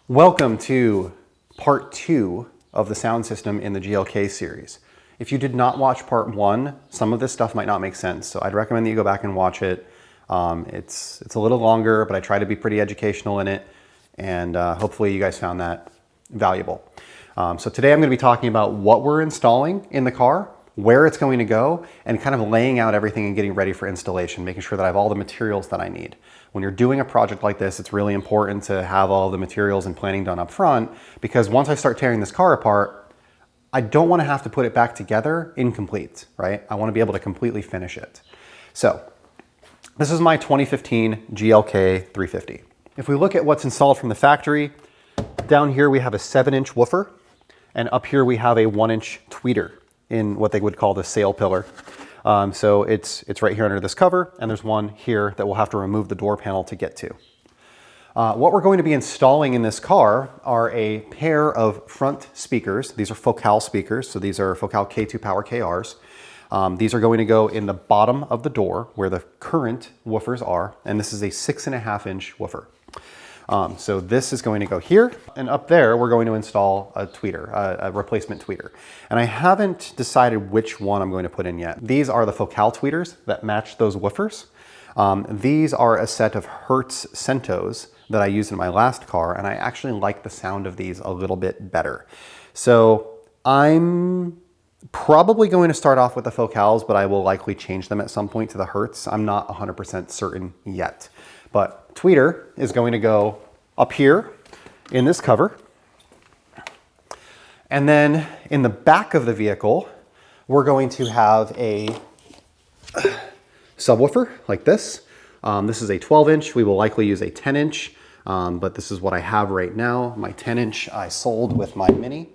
Welcome to part 2 of the sound system in the GLK series. If you did not watch part 1, some of this stuff might not make sense, so I'd recommend that you go back and watch it. It's a little longer, but I try to be pretty educational in it, and hopefully you guys found that valuable. So today I'm going to be talking about what we're installing in the car, where it's going to go, and kind of laying out everything and getting ready for installation, making sure that I have all the materials that I need. When you're doing a project like this, it's really important to have all the materials and planning done up front, because once I start tearing this car apart, I don't want to have to put it back together incomplete, right? I want to be able to completely finish it. So this is my 2015 GLK 350. If we look at what's installed from the factory, down here we have a 7-inch woofer, and up here we have a 1-inch tweeter in what they would call the sail pillar. So it's right here under this cover, and there's one here that we'll have to remove the door panel to get to. What we're going to be installing in this car are a pair of front speakers. These are Focal speakers, so these are Focal K2 Power KRs. These are going to go in the bottom of the door where the current woofers are, and this is a 6.5-inch woofer. So this is going to go here, and up there we're going to install a tweeter, a replacement tweeter. And I haven't decided which one I'm going to put in yet. These are the Focal tweeters that match those woofers. These are a set of Hertz Centos that I used in my last car, and I actually like the sound of these a little bit better. So I'm probably going to start off with the Focals, but I will likely change them at some point to the Hertz. I'm not 100% certain yet. But tweeter is going to go up here in this cover. And then in the back of the vehicle, we're going to have a subwoofer like this. This is a 12-inch. We will likely use a 10-inch, but this is what I have right now. My 10-inch I sold with my Mini.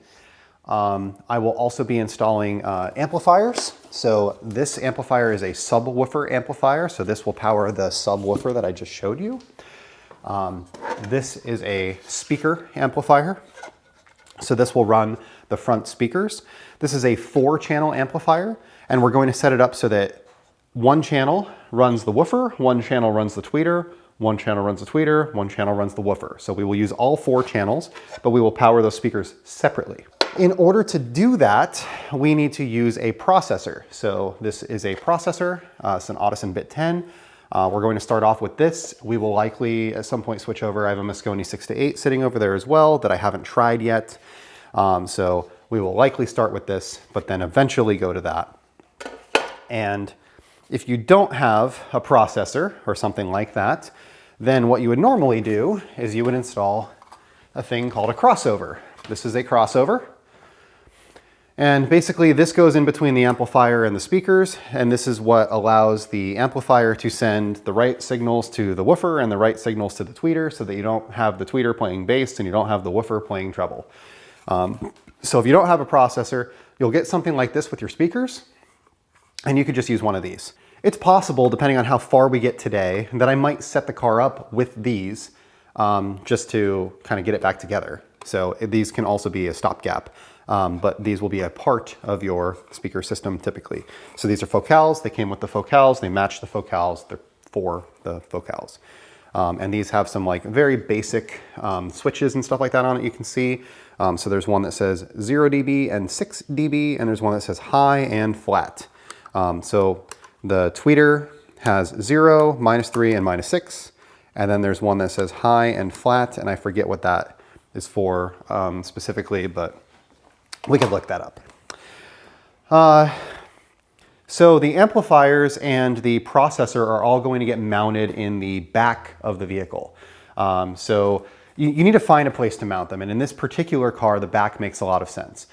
I will also be installing amplifiers. So this amplifier is a subwoofer amplifier. So this will power the subwoofer that I just showed you. This is a speaker amplifier. So this will run the front speakers. This is a 4-channel amplifier, and we're going to set it up so that one channel runs the woofer, one channel runs the tweeter, one channel runs the tweeter, one channel runs the woofer. So we will use all 4 channels, but we will power those speakers separately. In order to do that, we need to use a processor. So this is a processor, it's an Audison Bit 10. We're going to start off with this. We will likely at some point switch over. I have a Moscone 6-8 sitting over there as well that I haven't tried yet. So we will likely start with this, but then eventually go to that. And if you don't have a processor or something like that, then what you would normally do is you would install a thing called a crossover. This is a crossover. And basically this goes in between the amplifier and the speakers, and this is what allows the amplifier to send the right signals to the woofer and the right signals to the tweeter, so that you don't have the tweeter playing bass and you don't have the woofer playing treble. So if you don't have a processor, you'll get something like this with your speakers, and you could just use one of these. It's possible, depending on how far we get today, that I might set the car up with these just to kind of get it back together. So these can also be a stopgap. But these will be a part of your speaker system typically. So these are Focals, they came with the Focals, they match the Focals, they're for the Focals. And these have some like very basic switches and stuff like that on it, you can see. So there's one that says 0 dB and 6 dB, and there's one that says high and flat. So the tweeter has 0, -3, and -6. And then there's one that says high and flat, and I forget what that is for specifically, but we could look that up. So the amplifiers and the processor are all going to get mounted in the back of the vehicle. So you need to find a place to mount them. And in this particular car, the back makes a lot of sense.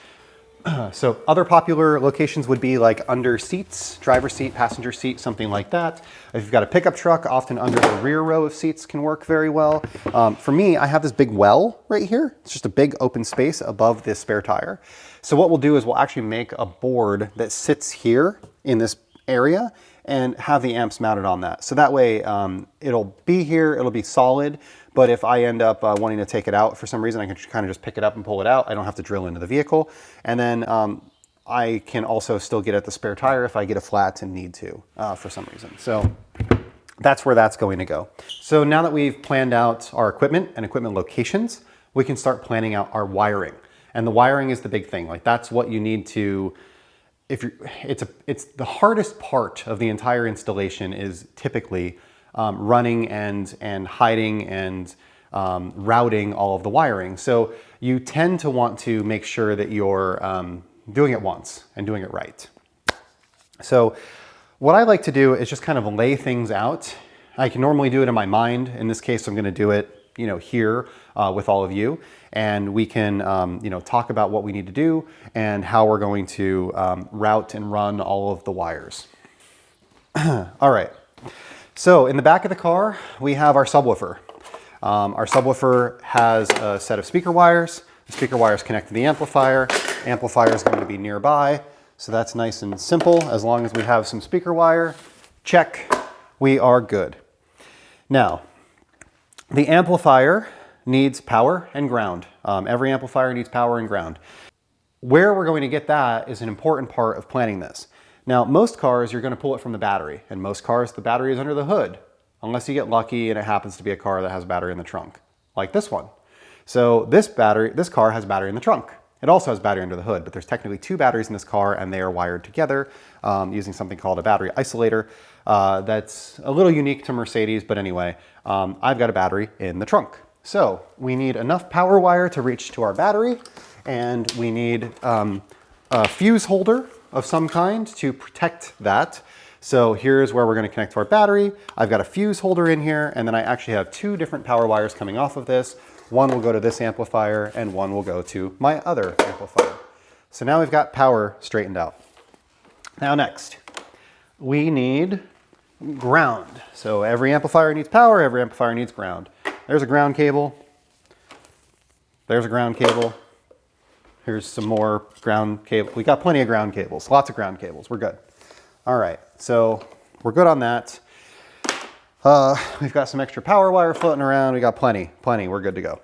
So other popular locations would be like under seats, driver's seat, passenger seat, something like that. If you've got a pickup truck, often under the rear row of seats can work very well. For me, I have this big well right here. It's just a big open space above this spare tire. So what we'll do is we'll actually make a board that sits here in this area and have the amps mounted on that. So that way it'll be here, it'll be solid, but if I end up wanting to take it out for some reason, I can kind of just pick it up and pull it out. I don't have to drill into the vehicle. And then I can also still get at the spare tire if I get a flat and need to for some reason. So that's where that's going to go. So now that we've planned out our equipment and equipment locations, we can start planning out our wiring. And the wiring is the big thing. Like that's what you need to, it's the hardest part of the entire installation is typically running and hiding and routing all of the wiring. So you tend to want to make sure that you're doing it once and doing it right. So what I like to do is just kind of lay things out. I can normally do it in my mind. In this case, I'm going to do it, here with all of you, and we can, talk about what we need to do and how we're going to route and run all of the wires. All right. So in the back of the car, we have our subwoofer. Our subwoofer has a set of speaker wires. The speaker wires connect to the amplifier. Amplifier is going to be nearby. So that's nice and simple. As long as we have some speaker wire, check, we are good. Now, the amplifier needs power and ground. Every amplifier needs power and ground. Where we're going to get that is an important part of planning this. Now, most cars, you're going to pull it from the battery, and most cars, the battery is under the hood, unless you get lucky and it happens to be a car that has a battery in the trunk, like this one. So this car has a battery in the trunk. It also has battery under the hood, but there's technically two batteries in this car and they are wired together using something called a battery isolator. That's a little unique to Mercedes, but anyway, I've got a battery in the trunk. So we need enough power wire to reach to our battery, and we need a fuse holder of some kind to protect that. So here's where we're going to connect to our battery. I've got a fuse holder in here, and then I actually have two different power wires coming off of this. One will go to this amplifier and one will go to my other amplifier. So now we've got power straightened out. Now next, we need ground. So every amplifier needs power, every amplifier needs ground. There's a ground cable. There's a ground cable. Here's some more ground cable. We got plenty of ground cables, lots of ground cables. We're good. All right, so we're good on that. We've got some extra power wire floating around. We got plenty, we're good to go.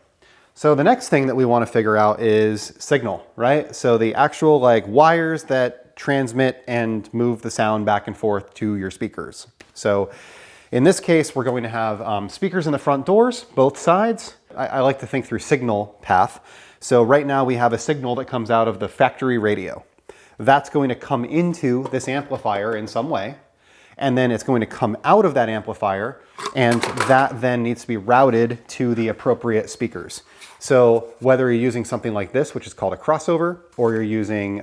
So the next thing that we want to figure out is signal, right? So the actual wires that transmit and move the sound back and forth to your speakers. So in this case, we're going to have speakers in the front doors, both sides. I like to think through signal path. So right now we have a signal that comes out of the factory radio. That's going to come into this amplifier in some way, and then it's going to come out of that amplifier, and that then needs to be routed to the appropriate speakers. So whether you're using something like this, which is called a crossover, or you're using,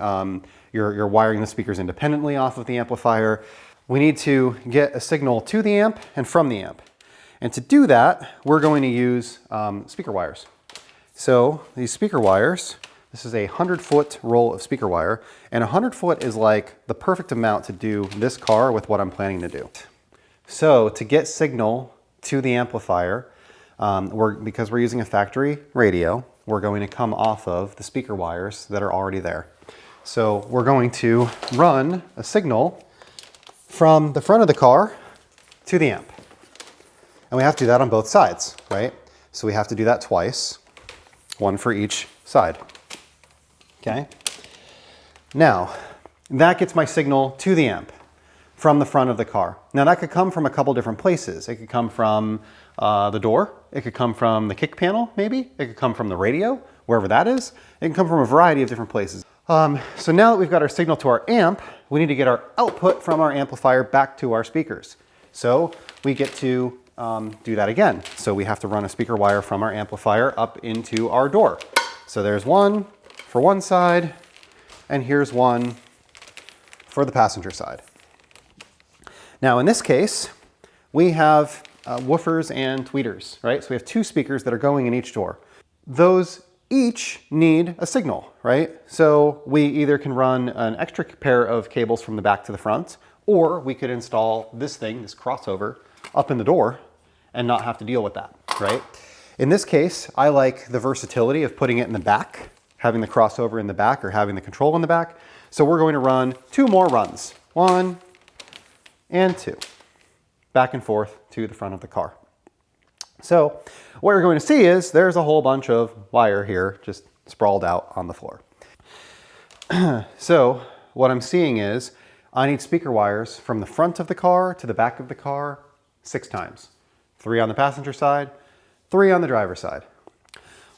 you're wiring the speakers independently off of the amplifier, we need to get a signal to the amp and from the amp. And to do that, we're going to use speaker wires. So these speaker wires, this is a 100-foot roll of speaker wire, and 100 foot is like the perfect amount to do this car with what I'm planning to do. So to get signal to the amplifier, because we're using a factory radio, we're going to come off of the speaker wires that are already there. So we're going to run a signal from the front of the car to the amp. And we have to do that on both sides, right? So we have to do that twice, one for each side. Okay. Now, that gets my signal to the amp from the front of the car. Now that could come from a couple different places. It could come from the door. It could come from the kick panel, maybe. It could come from the radio, wherever that is. It can come from a variety of different places. So now that we've got our signal to our amp, we need to get our output from our amplifier back to our speakers. So we get to do that again. So we have to run a speaker wire from our amplifier up into our door. So there's one for one side, and here's one for the passenger side. Now in this case, we have woofers and tweeters, right? So we have two speakers that are going in each door. Those each need a signal, right? So we either can run an extra pair of cables from the back to the front, or we could install this thing, this crossover, up in the door and not have to deal with that, right? In this case, I like the versatility of putting it in the back, having the crossover in the back or having the control in the back. So we're going to run two more runs, 1 and 2, back and forth to the front of the car. So what you're going to see is there's a whole bunch of wire here just sprawled out on the floor. So what I'm seeing is I need speaker wires from the front of the car to the back of the car 6 times. 3 on the passenger side, 3 on the driver's side.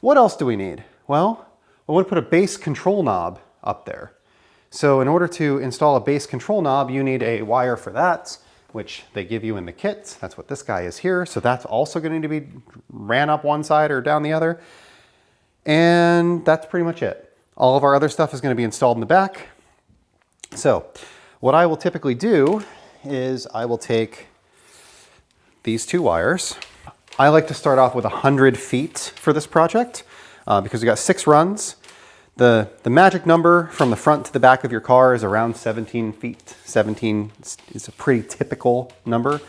What else do we need? Well, I want to put a bass control knob up there. So in order to install a bass control knob, you need a wire for that, which they give you in the kit. That's what this guy is here. So that's also going to be ran up one side or down the other. And that's pretty much it. All of our other stuff is going to be installed in the back. So what I will typically do is I will take these two wires. I like to start off with 100 feet for this project because we got 6 runs. The magic number from the front to the back of your car is around 17 feet. 17 is a pretty typical number.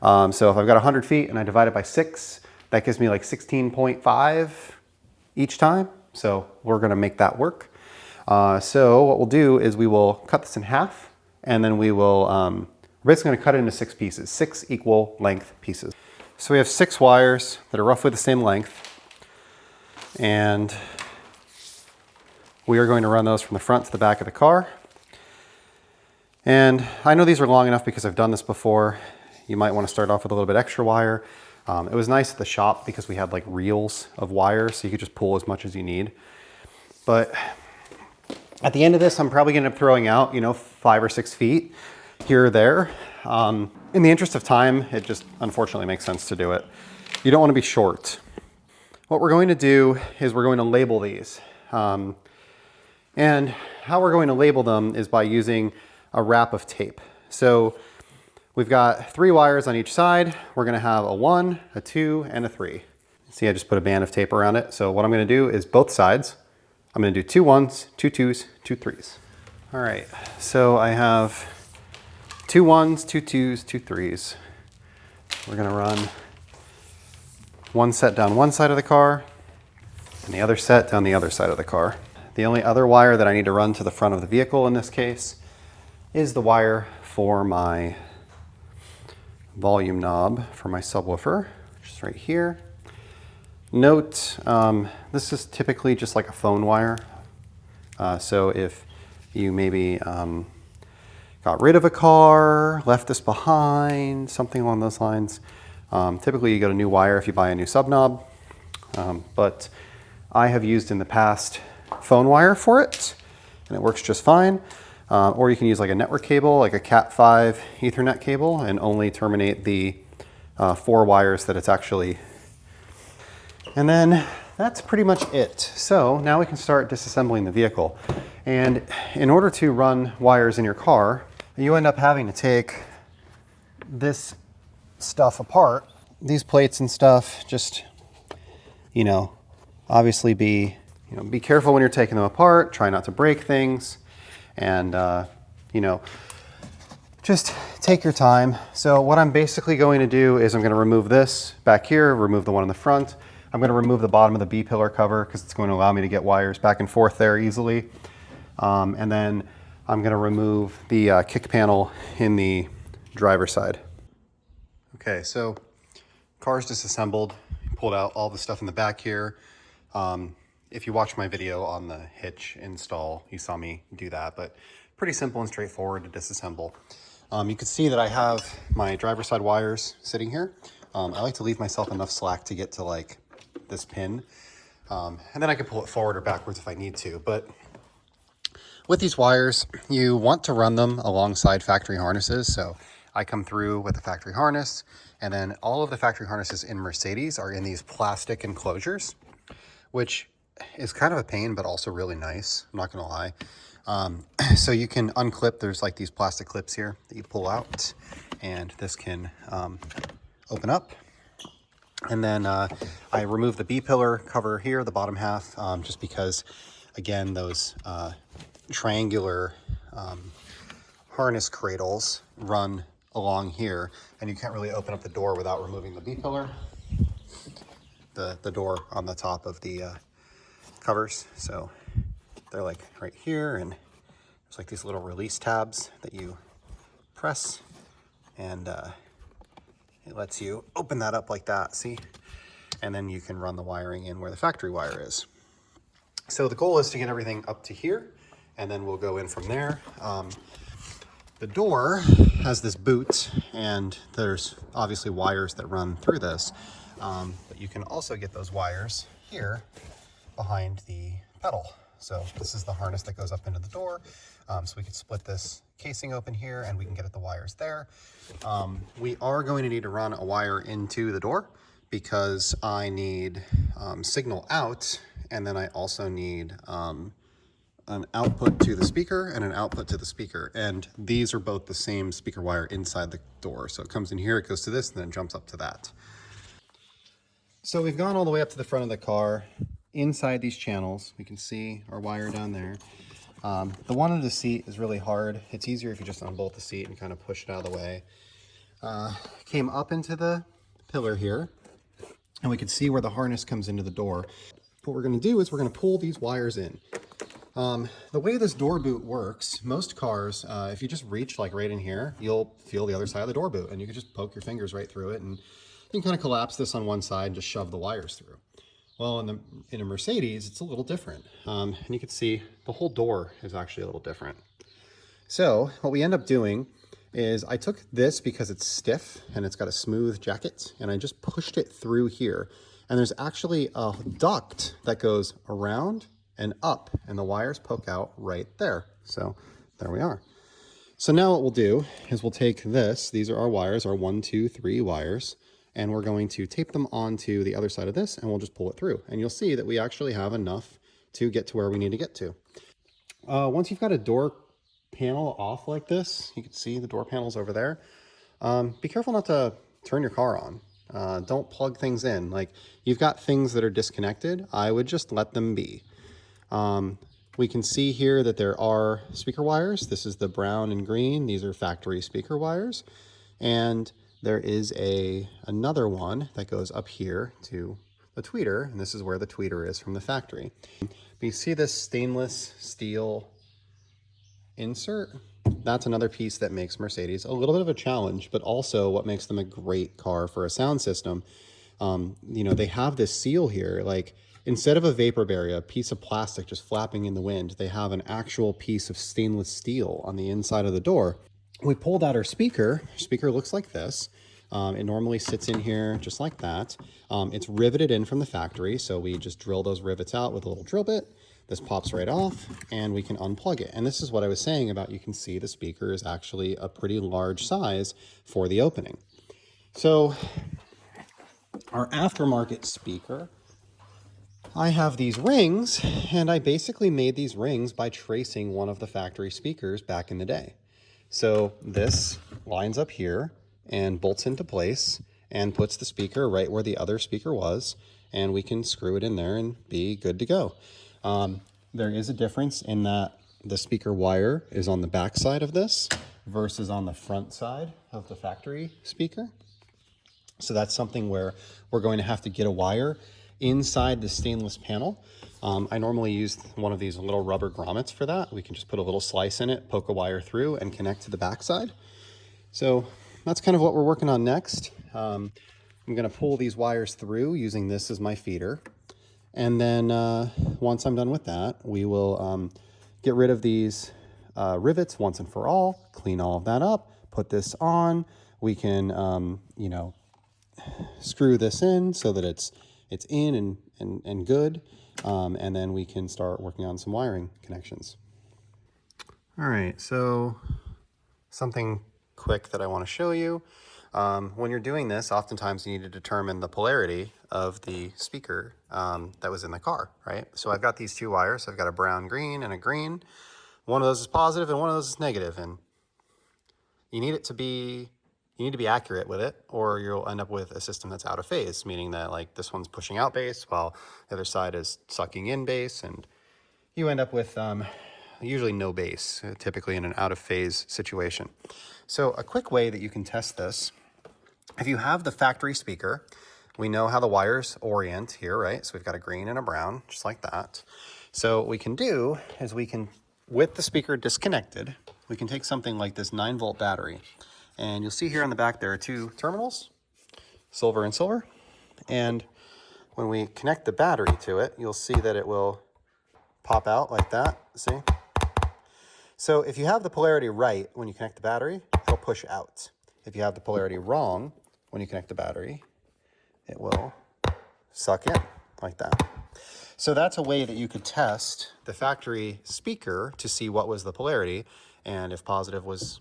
So if I've got 100 feet and I divide it by 6, that gives me like 16.5 each time. So we're gonna make that work. So what we'll do is we will cut this in half, and then we will, we're basically gonna cut it into 6 pieces, 6 equal length pieces. So we have 6 wires that are roughly the same length, and we are going to run those from the front to the back of the car. And I know these are long enough because I've done this before. You might want to start off with a little bit extra wire. It was nice at the shop because we had like reels of wire, so you could just pull as much as you need. But at the end of this, I'm probably going to end up throwing out, 5 or 6 feet here or there. In the interest of time, it just unfortunately makes sense to do it. You don't want to be short. What we're going to do is we're going to label these. And how we're going to label them is by using a wrap of tape. So we've got 3 wires on each side. We're gonna have a 1, a 2, and a 3. See, I just put a band of tape around it. So what I'm gonna do is both sides. I'm gonna do 2 1s, 2 2s, 2 3s. All right, so I have 2 1s, 2 2s, 2 3s. We're gonna run one set down one side of the car and the other set down the other side of the car. The only other wire that I need to run to the front of the vehicle in this case is the wire for my volume knob for my subwoofer, which is right here. Note, this is typically just like a phone wire. So if you maybe got rid of a car, left this behind, something along those lines, typically you get a new wire if you buy a new sub knob. But I have used in the past phone wire for it, and it works just fine. Or you can use like a network cable, like a Cat5 Ethernet cable, and only terminate the 4 wires that it's actually. And then that's pretty much it. So now we can start disassembling the vehicle. And in order to run wires in your car, you end up having to take this stuff apart. These plates and stuff, just, obviously be careful when you're taking them apart. Try not to break things, and just take your time. So what I'm basically going to do is I'm going to remove this back here, remove the one in the front. I'm going to remove the bottom of the B-pillar cover because it's going to allow me to get wires back and forth there easily. And then I'm going to remove the kick panel in the driver's side. Okay, so car's disassembled. Pulled out all the stuff in the back here. If you watch my video on the hitch install, you saw me do that, but pretty simple and straightforward to disassemble. You can see that I have my driver's side wires sitting here. I like to leave myself enough slack to get to like this pin, and then I can pull it forward or backwards if I need to. But with these wires, you want to run them alongside factory harnesses. So I come through with the factory harness, and then all of the factory harnesses in Mercedes are in these plastic enclosures, which is kind of a pain, but also really nice. I'm not gonna lie. So you can unclip, there's like these plastic clips here that you pull out, and this can open up. And then I remove the B-pillar cover here, the bottom half, just because, again, those triangular harness cradles run along here, and you can't really open up the door without removing the B-pillar, the door on the top of the covers. So they're like right here, and there's like these little release tabs that you press, and it lets you open that up like that, see? And then you can run the wiring in where the factory wire is. So the goal is to get everything up to here, and then we'll go in from there. The door has this boot, and there's obviously wires that run through this, but you can also get those wires here behind the pedal. So this is the harness that goes up into the door. So we could split this casing open here and we can get at the wires there. We are going to need to run a wire into the door because I need signal out, and then I also need an output to the speaker and an output to the speaker. And these are both the same speaker wire inside the door. So it comes in here, it goes to this, and then it jumps up to that. So we've gone all the way up to the front of the car. Inside these channels, we can see our wire down there. The one under the seat is really hard. It's easier if you just unbolt the seat and kind of push it out of the way. Came up into the pillar here, and we can see where the harness comes into the door. What we're going to do is we're going to pull these wires in. The way this door boot works, most cars, if you just reach like right in here, you'll feel the other side of the door boot, and you can just poke your fingers right through it, and you can kind of collapse this on one side and just shove the wires through. Well, in a Mercedes, it's a little different. And you can see the whole door is actually a little different. So what we end up doing is I took this because it's stiff and it's got a smooth jacket, and I just pushed it through here. And there's actually a duct that goes around and up, and the wires poke out right there. So there we are. So now what we'll do is we'll take this, these are our wires, our 1, 2, 3 wires, and we're going to tape them onto the other side of this, and we'll just pull it through. And you'll see that we actually have enough to get to where we need to get to. Once you've got a door panel off like this, you can see the door panels over there. Be careful not to turn your car on. Don't plug things in. Like, you've got things that are disconnected, I would just let them be. We can see here that there are speaker wires. This is the brown and green. These are factory speaker wires. And there is another one that goes up here to the tweeter, and this is where the tweeter is from the factory. You see this stainless steel insert? That's another piece that makes Mercedes a little bit of a challenge, but also what makes them a great car for a sound system. You know, they have this seal here, like instead of a vapor barrier, a piece of plastic just flapping in the wind, they have an actual piece of stainless steel on the inside of the door. We pulled out our speaker. Speaker looks like this. It normally sits in here just like that. It's riveted in from the factory, so we just drill those rivets out with a little drill bit. This pops right off, and we can unplug it. And this is what I was saying about, you can see the speaker is actually a pretty large size for the opening. So our aftermarket speaker, I have these rings, and I basically made these rings by tracing one of the factory speakers back in the day. So this lines up here and bolts into place and puts the speaker right where the other speaker was, and we can screw it in there and be good to go. There is a difference in that the speaker wire is on the back side of this versus on the front side of the factory speaker. So that's something where we're going to have to get a wire inside the stainless panel. I normally use one of these little rubber grommets for that. We can just put a little slice in it, poke a wire through, and connect to the back side. So that's kind of what we're working on next. I'm going to pull these wires through using this as my feeder. And then once I'm done with that, we will get rid of these rivets once and for all, clean all of that up, put this on. We can, you know, screw this in so that it's in and good. And then we can start working on some wiring connections. All right, so something quick that I want to show you. When you're doing this, oftentimes you need to determine the polarity of the speaker that was in the car, right? So I've got these two wires. I've got a brown green and a green. One of those is positive and one of those is negative, and you need to be accurate with it, or you'll end up with a system that's out of phase, meaning that like this one's pushing out bass while the other side is sucking in bass, and you end up with usually no bass, typically in an out of phase situation. So a quick way that you can test this, if you have the factory speaker, we know how the wires orient here, right? So we've got a green and a brown, just like that. So what we can do is we can, with the speaker disconnected, we can take something like this 9-volt battery, and you'll see here on the back there are two terminals, silver and silver. And when we connect the battery to it, you'll see that it will pop out like that, see? So if you have the polarity right when you connect the battery, it'll push out. If you have the polarity wrong when you connect the battery, it will suck in like that. So that's a way that you could test the factory speaker to see what was the polarity. And if positive was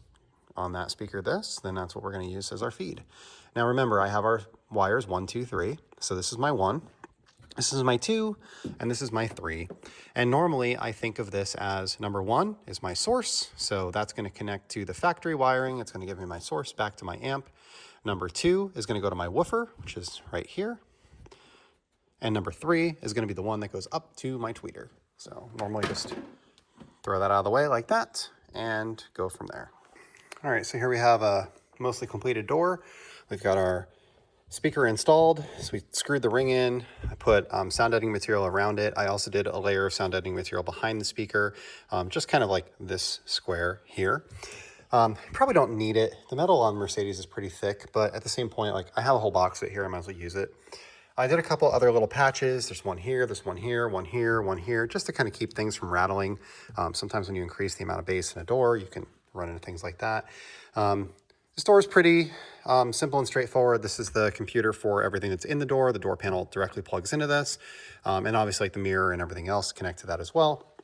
on that speaker this, then that's what we're going to use as our feed. Now remember, I have our wires 1, 2, 3. So this is my 1, this is my 2, and this is my 3. And normally I think of this as number 1 is my source. So that's going to connect to the factory wiring. It's going to give me my source back to my amp. Number 2 is going to go to my woofer, which is right here. And number 3 is going to be the one that goes up to my tweeter. So normally just throw that out of the way like that and go from there. All right, so here we have a mostly completed door. We've got our speaker installed. So we screwed the ring in. I put sound deadening material around it. I also did a layer of sound deadening material behind the speaker, just kind of like this square here. Probably don't need it. The metal on Mercedes is pretty thick, but at the same point, like I have a whole box of it here. I might as well use it. I did a couple other little patches. There's one here, there's one here, one here, one here, just to kind of keep things from rattling. Sometimes when you increase the amount of bass in a door, you can run into things like that. This door is pretty simple and straightforward. This is the computer for everything that's in the door. The door panel directly plugs into this. And obviously like the mirror and everything else connect to that as well.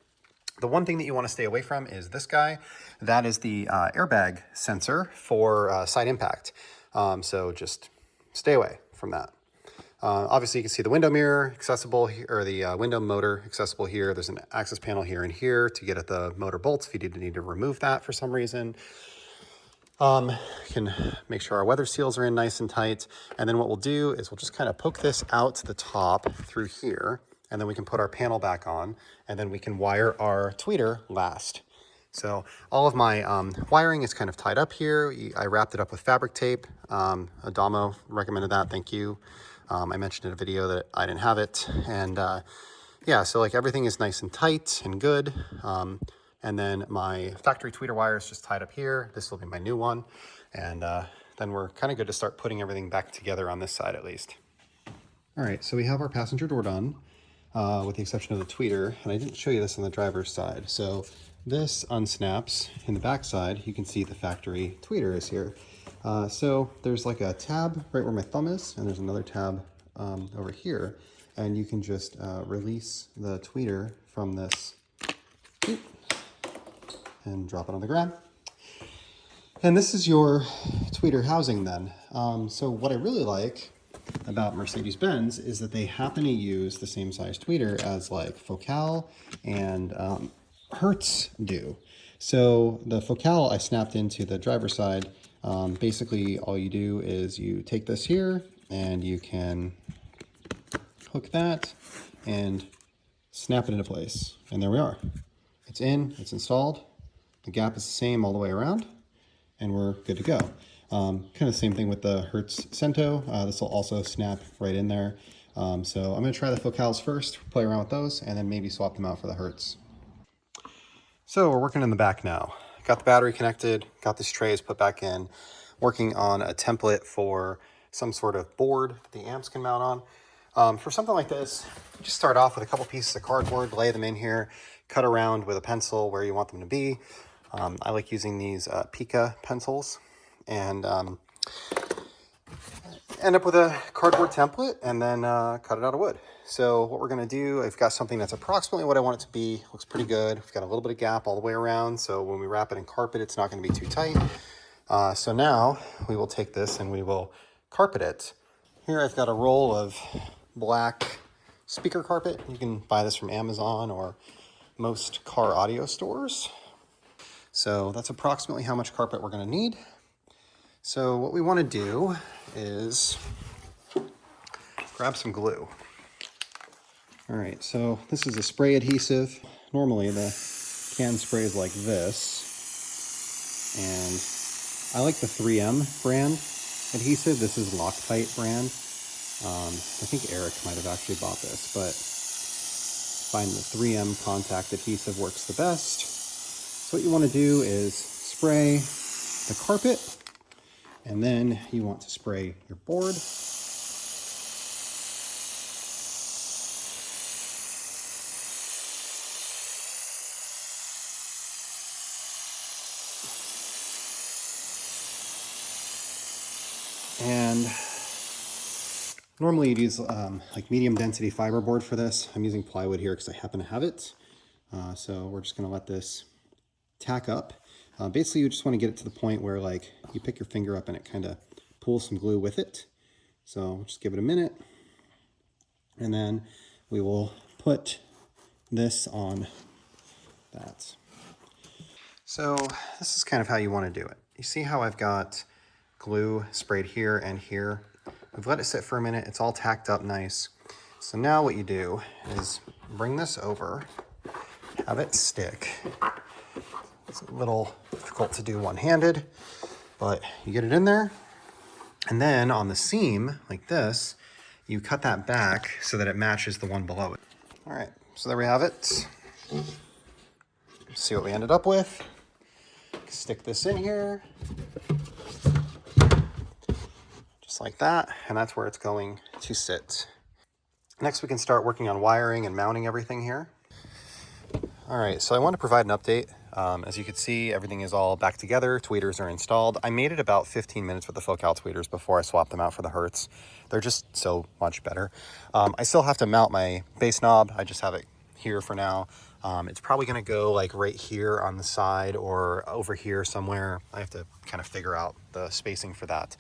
The one thing that you want to stay away from is this guy. That is the airbag sensor for side impact. So just stay away from that. Obviously you can see the window mirror accessible here, or the window motor accessible here. There's an access panel here and here to get at the motor bolts if you need to remove that for some reason. You can make sure our weather seals are in nice and tight. And then what we'll do is we'll just kind of poke this out to the top through here, and then we can put our panel back on, and then we can wire our tweeter last. So all of my wiring is kind of tied up here. I wrapped it up with fabric tape. Adamo recommended that, thank you. I mentioned in a video that I didn't have it. And yeah, so like everything is nice and tight and good. And then my factory tweeter wire is just tied up here. This will be my new one. And then we're kind of good to start putting everything back together on this side at least. All right, so we have our passenger door done with the exception of the tweeter. And I didn't show you this on the driver's side. So this unsnaps in the back side. You can see the factory tweeter is here. So there's like a tab right where my thumb is, and there's another tab over here. And you can just release the tweeter from this and drop it on the ground. And this is your tweeter housing then. So what I really like about Mercedes-Benz is that they happen to use the same size tweeter as like Focal and Hertz do. So the Focal I snapped into the driver's side. Basically all you do is you take this here and you can hook that and snap it into place. And there we are. It's in, it's installed. The gap is the same all the way around, and we're good to go. Kind of the same thing with the Hertz Cento. This will also snap right in there. So I'm going to try the Focals first, play around with those, and then maybe swap them out for the Hertz. So we're working in the back now. Got the battery connected, got these trays put back in, working on a template for some sort of board that the amps can mount on. For something like this, just start off with a couple pieces of cardboard, lay them in here, cut around with a pencil where you want them to be. I like using these Pica pencils, and end up with a cardboard template and then cut it out of wood. So what we're going to do, I've got something that's approximately what I want it to be. Looks pretty good. We've got a little bit of gap all the way around, so when we wrap it in carpet, it's not going to be too tight. So now we will take this and we will carpet it. Here I've got a roll of black speaker carpet. You can buy this from Amazon or most car audio stores. So that's approximately how much carpet we're going to need. So what we want to do is grab some glue. All right, so this is a spray adhesive. Normally the can spray is like this. And I like the 3M brand adhesive. This is Loctite brand. I think Eric might have actually bought this, but I find the 3M contact adhesive works the best. So what you want to do is spray the carpet, and then you want to spray your board. And Normally you'd use like medium density fiberboard for this. I'm using plywood here because I happen to have it. So we're just gonna let this tack up. Basically you just wanna get it to the point where like you pick your finger up and it kind of pulls some glue with it. So just give it a minute. And then we will put this on that. So this is kind of how you want to do it. You see how I've got glue sprayed here and here? We've let it sit for a minute. It's all tacked up nice. So now what you do is bring this over, have it stick. It's a little difficult to do one-handed, but you get it in there. And then on the seam like this, you cut that back so that it matches the one below it. All right, so there we have it. See what we ended up with. Stick this in here, just like that, and that's where it's going to sit. Next, we can start working on wiring and mounting everything here. All right, so I want to provide an update. As you can see, everything is all back together. Tweeters are installed. I made it about 15 minutes with the Focal tweeters before I swapped them out for the Hertz. They're just so much better. I still have to mount my bass knob. I just have it here for now. It's probably going to go like right here on the side or over here somewhere. I have to kind of figure out the spacing for that.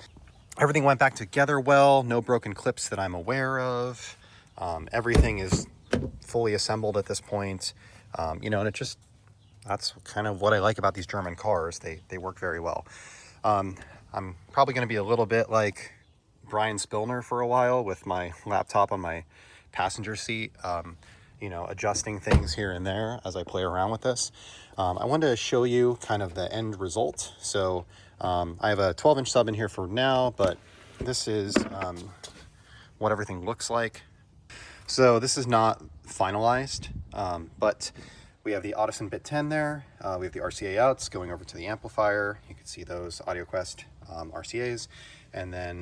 Everything went back together well. No broken clips that I'm aware of. Everything is fully assembled at this point. You know, and that's kind of what I like about these German cars. They work very well. I'm probably going to be a little bit like Brian Spillner for a while with my laptop on my passenger seat. You know, adjusting things here and there as I play around with this. I wanted to show you kind of the end result. So I have a 12-inch sub in here for now, but this is what everything looks like. So this is not finalized, but we have the Audison Bit 10 there. We have the RCA outs going over to the amplifier. You can see those AudioQuest RCAs. And then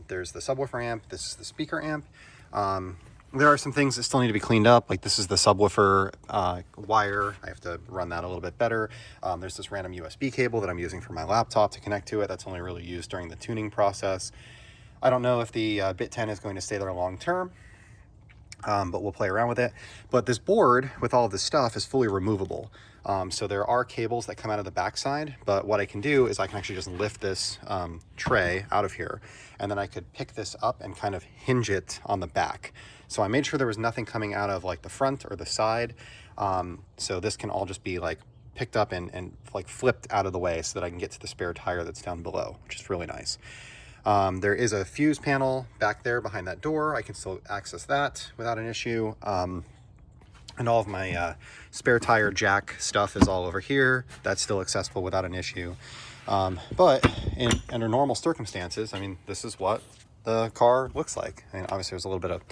there's the subwoofer amp. This is the speaker amp. There are some things that still need to be cleaned up, like this is the subwoofer wire. I have to run that a little bit better. There's this random USB cable that I'm using for my laptop to connect to it. That's only really used during the tuning process. I don't know if the Bit 10 is going to stay there long term, but we'll play around with it. But this board with all of this stuff is fully removable. So there are cables that come out of the backside, but what I can do is I can actually just lift this tray out of here, and then I could pick this up and kind of hinge it on the back. So I made sure there was nothing coming out of like the front or the side. So this can all just be like picked up and like flipped out of the way so that I can get to the spare tire that's down below, which is really nice. There is a fuse panel back there behind that door. I can still access that without an issue. And all of my spare tire jack stuff is all over here. That's still accessible without an issue. But under normal circumstances, I mean, this is what the car looks like. I mean, obviously there's a little bit of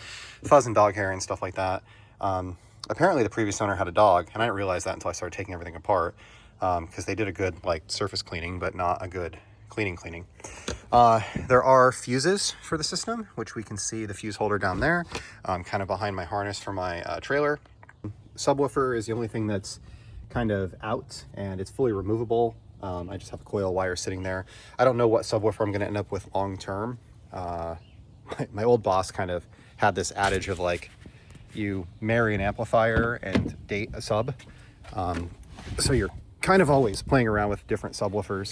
fuzz and dog hair and stuff like that. Apparently the previous owner had a dog, and I didn't realize that until I started taking everything apart, because they did a good like surface cleaning, but not a good cleaning. There are fuses for the system, which we can see the fuse holder down there, kind of behind my harness for my trailer. Subwoofer is the only thing that's kind of out, and it's fully removable. I just have a coil wire sitting there. I don't know what subwoofer I'm going to end up with long term. My old boss kind of had this adage of like, you marry an amplifier and date a sub. So you're kind of always playing around with different subwoofers.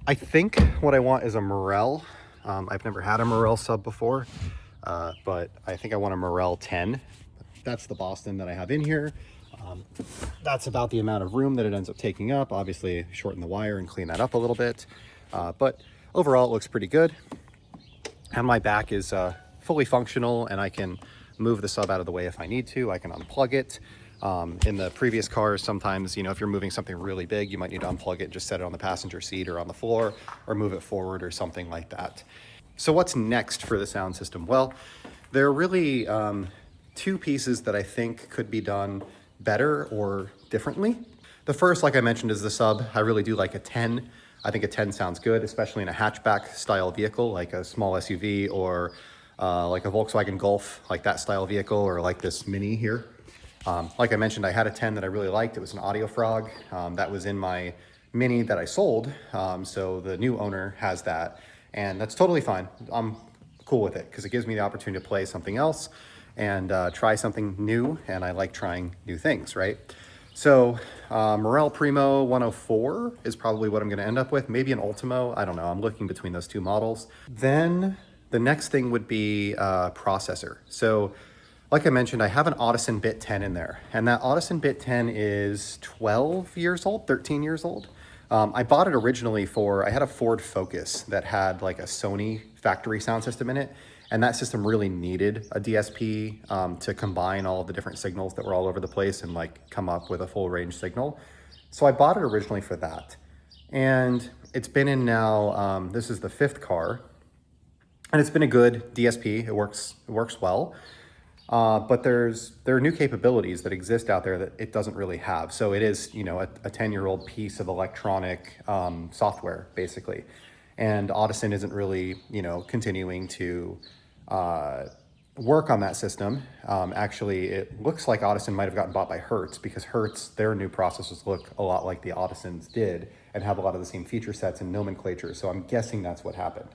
I think what I want is a Morel. I've never had a Morel sub before, but I think I want a Morel 10. That's the Boston that I have in here. That's about the amount of room that it ends up taking up. Obviously, shorten the wire and clean that up a little bit. But overall, it looks pretty good. And my back is fully functional, and I can move the sub out of the way if I need to. I can unplug it. In the previous cars, sometimes, you know, if you're moving something really big, you might need to unplug it, just set it on the passenger seat or on the floor, or move it forward or something like that. So what's next for the sound system? Well, there are really two pieces that I think could be done better or differently. The first, like I mentioned, is the sub. I really do like a 10. I think a 10 sounds good, especially in a hatchback style vehicle, like a small SUV or like a Volkswagen Golf, like that style vehicle, or like this Mini here. Like I mentioned, I had a 10 that I really liked. It was an Audio Frog. That was in my Mini that I sold. So the new owner has that, and that's totally fine. I'm cool with it because it gives me the opportunity to play something else and try something new, and I like trying new things, right? So Morel Primo 104 is probably what I'm going to end up with. Maybe an Ultimo, I don't know. I'm looking between those two models. Then the next thing would be processor. So like I mentioned, I have an Audison Bit 10 in there, and that Audison Bit 10 is 12 years old, 13 years old. I bought it originally I had a Ford Focus that had like a Sony factory sound system in it, and that system really needed a DSP to combine all of the different signals that were all over the place and like come up with a full range signal. So I bought it originally for that. And it's been in now, this is the 5th car, and it's been a good DSP. It works well. But there are new capabilities that exist out there that it doesn't really have. So it is, you know, a 10-year-old piece of electronic software, basically. And Audison isn't really, you know, continuing to work on that system. Actually, it looks like Audison might have gotten bought by Hertz because Hertz, their new processors look a lot like the Audisons did and have a lot of the same feature sets and nomenclature. So I'm guessing that's what happened.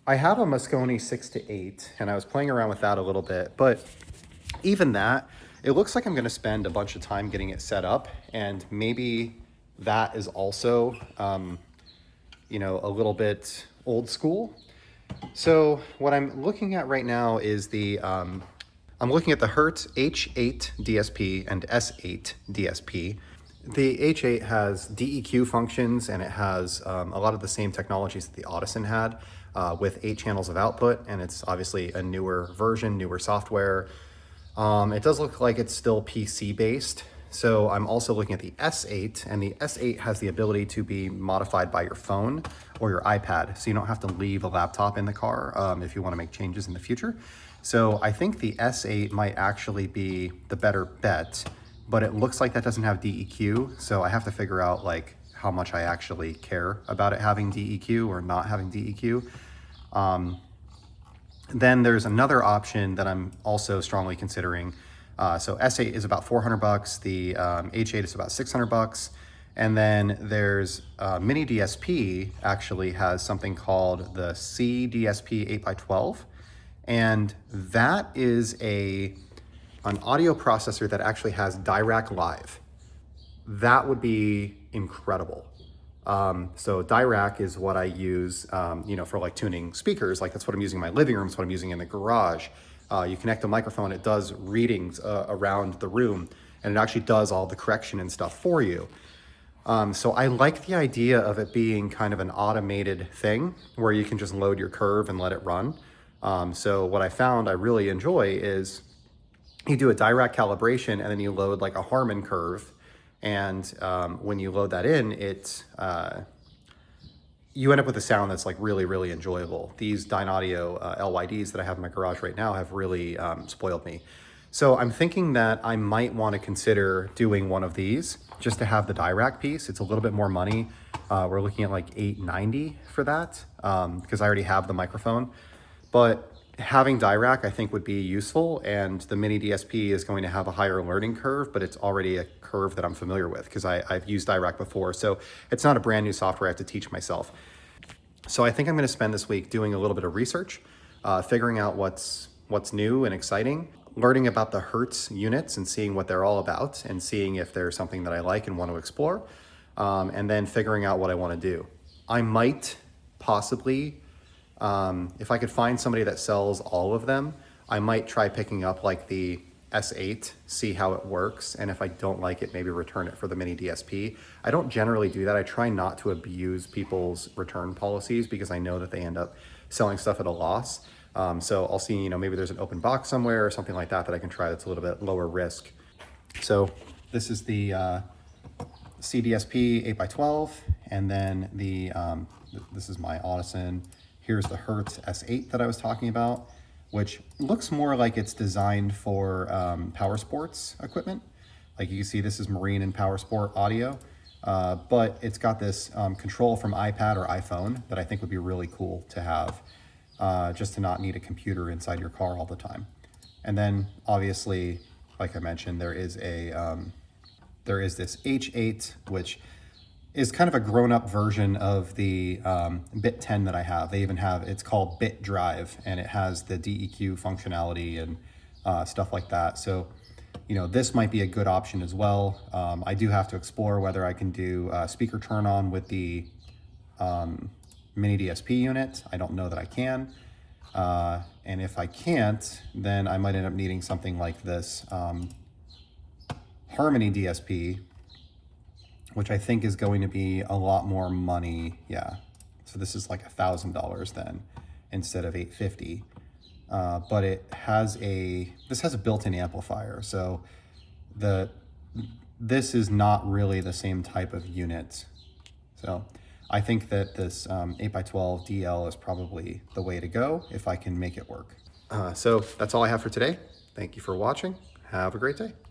I have a Moscone 6-8, and I was playing around with that a little bit, but even that, it looks like I'm going to spend a bunch of time getting it set up, and maybe that is also, you know, a little bit old school. So what I'm looking at right now is I'm looking at the Hertz H8 DSP and S8 DSP. The H8 has DEQ functions, and it has a lot of the same technologies that the Audison had with 8 channels of output, and it's obviously a newer version, newer software. It does look like it's still PC based. So I'm also looking at the S8, and the S8 has the ability to be modified by your phone or your iPad. So you don't have to leave a laptop in the car if you want to make changes in the future. So I think the S8 might actually be the better bet, but it looks like that doesn't have DEQ. So I have to figure out like how much I actually care about it having DEQ or not having DEQ. Then there's another option that I'm also strongly considering. So S8 is about $400. The H8 is about $600. And then there's Mini DSP actually has something called the C DSP 8x12. And that is an audio processor that actually has Dirac Live. That would be incredible. So Dirac is what I use, you know, for like tuning speakers. Like that's what I'm using in my living room. It's what I'm using in the garage. You connect a microphone, it does readings around the room, and it actually does all the correction and stuff for you. So I like the idea of it being kind of an automated thing where you can just load your curve and let it run. So what I found I really enjoy is you do a Dirac calibration and then you load like a Harman curve. And when you load that in, you end up with a sound that's like really, really enjoyable. These Dynaudio LYDs that I have in my garage right now have really spoiled me. So I'm thinking that I might want to consider doing one of these just to have the Dirac piece. It's a little bit more money. We're looking at like $890 for that because I already have the microphone. But having Dirac I think would be useful, and the Mini DSP is going to have a higher learning curve, but it's already a curve that I'm familiar with because I've used Dirac before. So it's not a brand new software I have to teach myself. So I think I'm going to spend this week doing a little bit of research, figuring out what's new and exciting, learning about the Hertz units and seeing what they're all about and seeing if there's something that I like and want to explore, and then figuring out what I want to do. I might possibly, if I could find somebody that sells all of them, I might try picking up like the S8, see how it works, and if I don't like it, maybe return it for the Mini DSP. I don't generally do that. I try not to abuse people's return policies because I know that they end up selling stuff at a loss. So I'll see, you know, maybe there's an open box somewhere or something like that that I can try that's a little bit lower risk. So this is the CDSP 8x12, and then this is my Audison. Here's the Hertz S8 that I was talking about, which looks more like it's designed for power sports equipment. Like you can see, this is marine and power sport audio, but it's got this control from iPad or iPhone that I think would be really cool to have, just to not need a computer inside your car all the time. And then obviously, like I mentioned, there is this H8, which is kind of a grown-up version of the Bit 10 that I have. They even have, it's called Bit Drive, and it has the DEQ functionality and stuff like that. So, you know, this might be a good option as well. I do have to explore whether I can do speaker turn on with the mini DSP unit. I don't know that I can. And if I can't, then I might end up needing something like this Harmony DSP, which I think is going to be a lot more money. Yeah. So this is like $1,000 then instead of $850. But this has a built-in amplifier. So this is not really the same type of unit. So I think that this 8x12 DL is probably the way to go if I can make it work. So that's all I have for today. Thank you for watching. Have a great day.